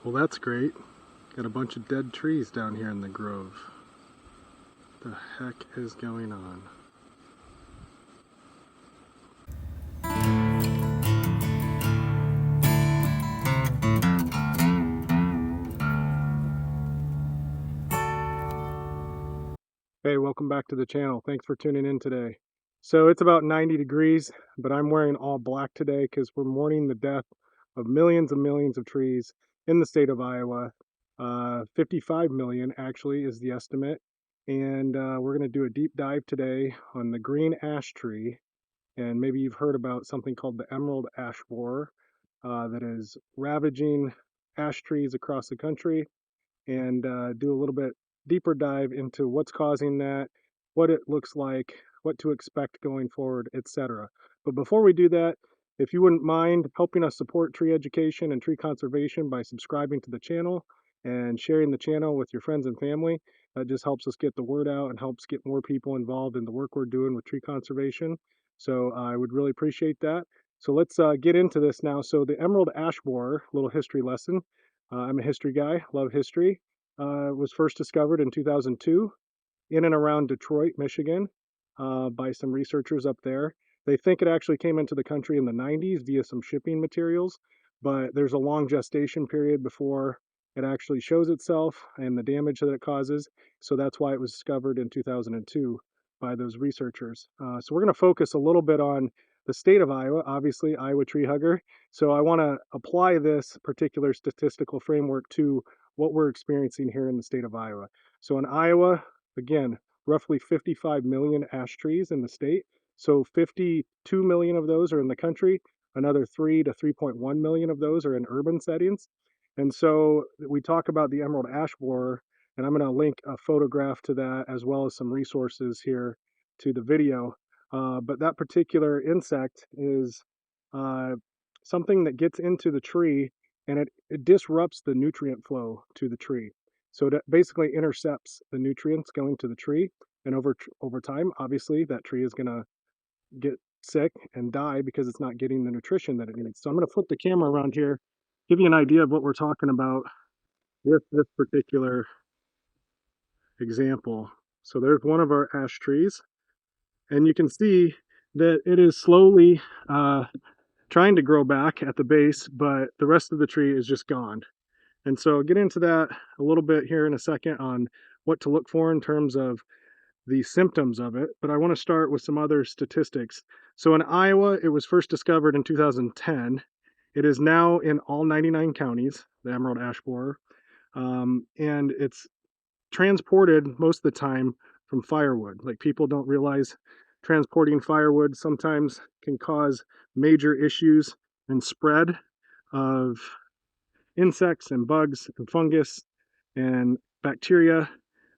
Well, that's great. Got a bunch of dead trees down here in the grove. The heck is going on? Hey, welcome back to the channel. Thanks for tuning in today. So it's about 90 degrees, but I'm wearing all black today because we're mourning the death of millions and millions of trees in the state of Iowa. 55 million actually is the estimate. And we're going to do a deep dive today on the green ash tree. And maybe you've heard about something called the emerald ash borer that is ravaging ash trees across the country, and do a little bit deeper dive into what's causing that, what it looks like, what to expect going forward, etc. But before we do that, if you wouldn't mind helping us support tree education and tree conservation by subscribing to the channel and sharing the channel with your friends and family, that just helps us get the word out and helps get more people involved in the work we're doing with tree conservation. So I would really appreciate that. So let's get into this now. So the emerald ash borer, little history lesson. I'm a history guy, love history. Was first discovered in 2002 in and around Detroit, Michigan, by some researchers up there. They think it actually came into the country in the 90s via some shipping materials, but there's a long gestation period before it actually shows itself and the damage that it causes. So that's why it was discovered in 2002 by those researchers. So we're going to focus a little bit on the state of Iowa, obviously Iowa tree hugger. So I want to apply this particular statistical framework to what we're experiencing here in the state of Iowa. So in Iowa, again, roughly 55 million ash trees in the state. So 52 million of those are in the country. Another 3 to 3.1 million of those are in urban settings. And so we talk about the emerald ash borer, and I'm going to link a photograph to that as well as some resources here to the video. But that particular insect is something that gets into the tree, and it disrupts the nutrient flow to the tree. So it basically intercepts the nutrients going to the tree, and over time, obviously, that tree is going to get sick and die because it's not getting the nutrition that it needs. So I'm going to flip the camera around here, give you an idea of what we're talking about with this particular example. So there's one of our ash trees, and you can see that it is slowly trying to grow back at the base, but the rest of the tree is just gone. And so I'll get into that a little bit here in a second on what to look for in terms of the symptoms of it, but I want to start with some other statistics. So in Iowa, it was first discovered in 2010. It is now in all 99 counties, the emerald ash borer, and it's transported most of the time from firewood. Like, people don't realize transporting firewood sometimes can cause major issues and spread of insects and bugs and fungus and bacteria.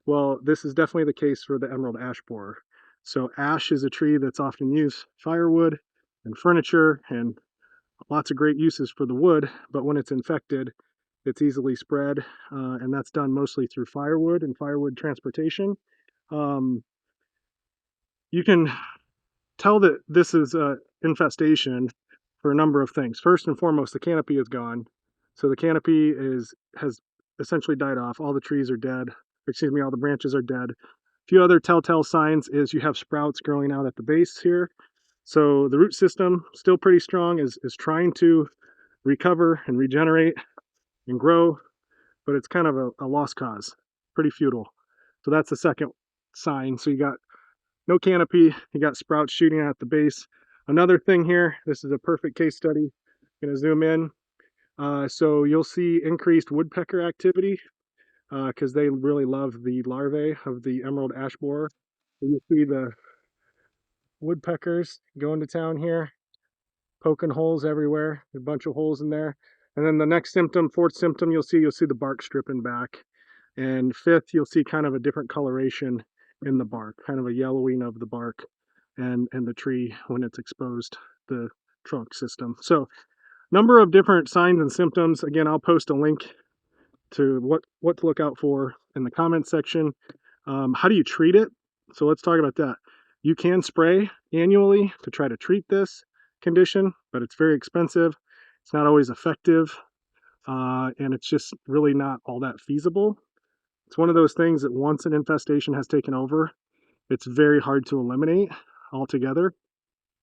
Well, this is definitely the case for the emerald ash borer. So ash is a tree that's often used firewood and furniture and lots of great uses for the wood, but when it's infected, it's easily spread, and that's done mostly through firewood and firewood transportation. Um, you can tell that this is an infestation for a number of things. First and foremost, the canopy is gone. So the canopy has essentially died off. All the trees are dead. Excuse me, all the branches are dead. A few other telltale signs is you have sprouts growing out at the base here. So the root system, still pretty strong, is trying to recover and regenerate and grow, but it's kind of a lost cause, pretty futile. So that's the second sign. So you got no canopy, you got sprouts shooting out at the base. Another thing here, this is a perfect case study. I'm going to zoom in. So you'll see increased woodpecker activity because they really love the larvae of the emerald ash borer. So you see the woodpeckers going to town here, poking holes everywhere, a bunch of holes in there. And then the next symptom, fourth symptom, you'll see the bark stripping back. And fifth, you'll see kind of a different coloration in the bark, kind of a yellowing of the bark and the tree when it's exposed, the trunk system. So number of different signs and symptoms. Again, I'll post a link to what to look out for in the comments section. How do you treat it? So let's talk about that. You can spray annually to try to treat this condition, but it's very expensive. It's not always effective. and it's just really not all that feasible. It's one of those things that once an infestation has taken over, it's very hard to eliminate altogether.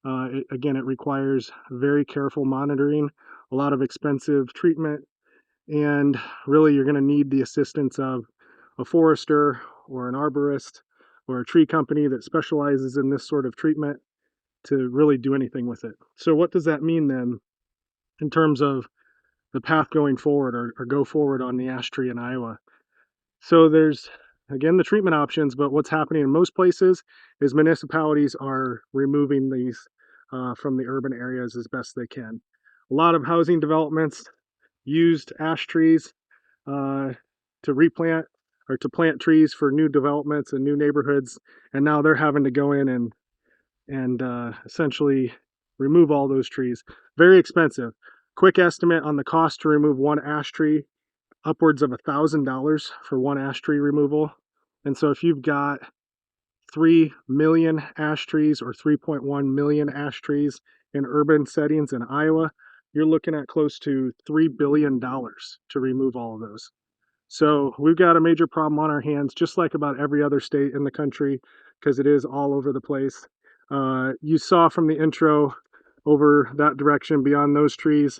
Again, it requires very careful monitoring, a lot of expensive treatment, and really you're going to need the assistance of a forester or an arborist or a tree company that specializes in this sort of treatment to really do anything with it. So what does that mean then in terms of the path going forward, or go forward on the ash tree in Iowa? So there's, again, the treatment options, but what's happening in most places is municipalities are removing these from the urban areas as best they can. A lot of housing developments used ash trees uh, to replant or to plant trees for new developments and new neighborhoods, and now they're having to go in and essentially remove all those trees. Very expensive. Quick estimate on the cost to remove one ash tree, upwards of $1,000 for one ash tree removal. And so if you've got 3 million ash trees or 3.1 million ash trees in urban settings in Iowa, you're looking at close to $3 billion to remove all of those. So we've got a major problem on our hands, just like about every other state in the country, because it is all over the place. You saw from the intro over that direction beyond those trees,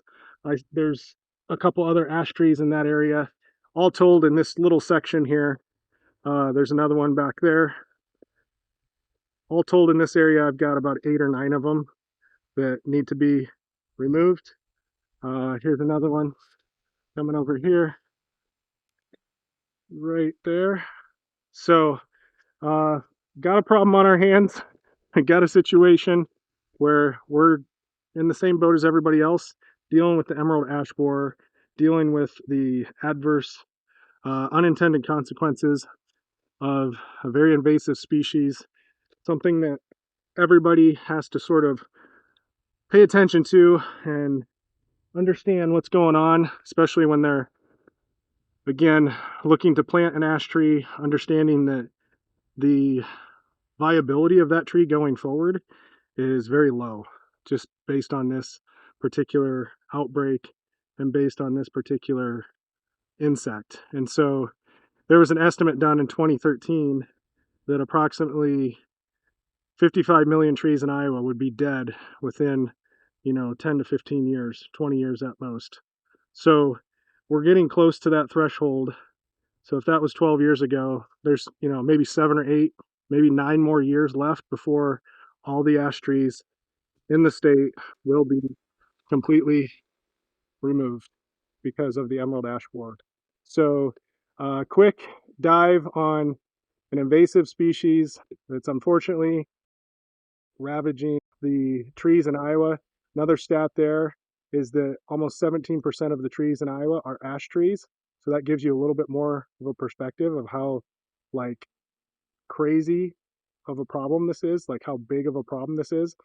there's a couple other ash trees in that area. All told, in this little section here, there's another one back there. All told, in this area, I've got about 8 or 9 of them that need to be removed. Here's another one coming over here, right there. So got a problem on our hands. Got a situation where we're in the same boat as everybody else, dealing with the emerald ash borer, dealing with the adverse unintended consequences of a very invasive species, something that everybody has to sort of pay attention to and understand what's going on, especially when they're, again, looking to plant an ash tree, understanding that the viability of that tree going forward is very low, just based on this particular outbreak and based on this particular insect. And so there was an estimate done in 2013 that approximately 55 million trees in Iowa would be dead within, 10 to 15 years, 20 years at most. So we're getting close to that threshold. So if that was 12 years ago, there's, maybe 7 or 8, maybe 9 more years left before all the ash trees in the state will be completely removed because of the emerald ash borer. So quick dive on an invasive species that's unfortunately ravaging the trees in Iowa. Another stat there is that almost 17% of the trees in Iowa are ash trees. So that gives you a little bit more of a perspective of how like crazy of a problem this is, like how big of a problem this is.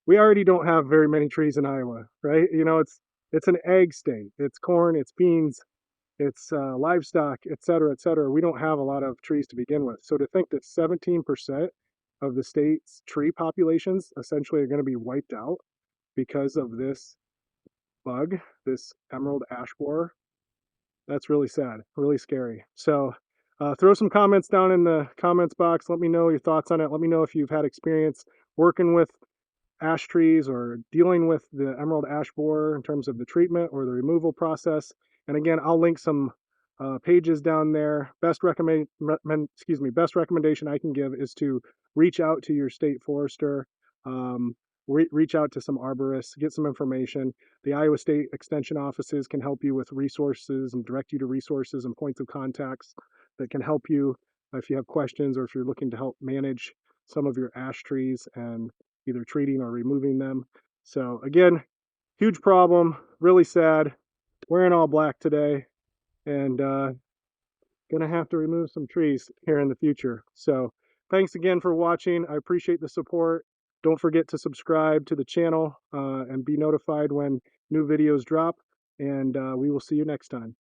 We already don't have very many trees in Iowa, right? It's an ag state. It's corn, it's beans, it's livestock, et cetera, et cetera. We don't have a lot of trees to begin with. So to think that 17% of the state's tree populations essentially are going to be wiped out because of this bug, this emerald ash borer, that's really sad, really scary. So throw some comments down in the comments box. Let me know your thoughts on it. Let me know if you've had experience working with ash trees or dealing with the emerald ash borer in terms of the treatment or the removal process. And again, I'll link some pages down there. Best recommendation I can give is to reach out to your state forester, reach out to some arborists, get some information. The Iowa State Extension offices can help you with resources and direct you to resources and points of contacts that can help you if you have questions or if you're looking to help manage some of your ash trees and either treating or removing them. So again, huge problem, really sad. Wearing all black today and gonna have to remove some trees here in the future. So thanks again for watching. I appreciate the support. Don't forget to subscribe to the channel and be notified when new videos drop. And we will see you next time.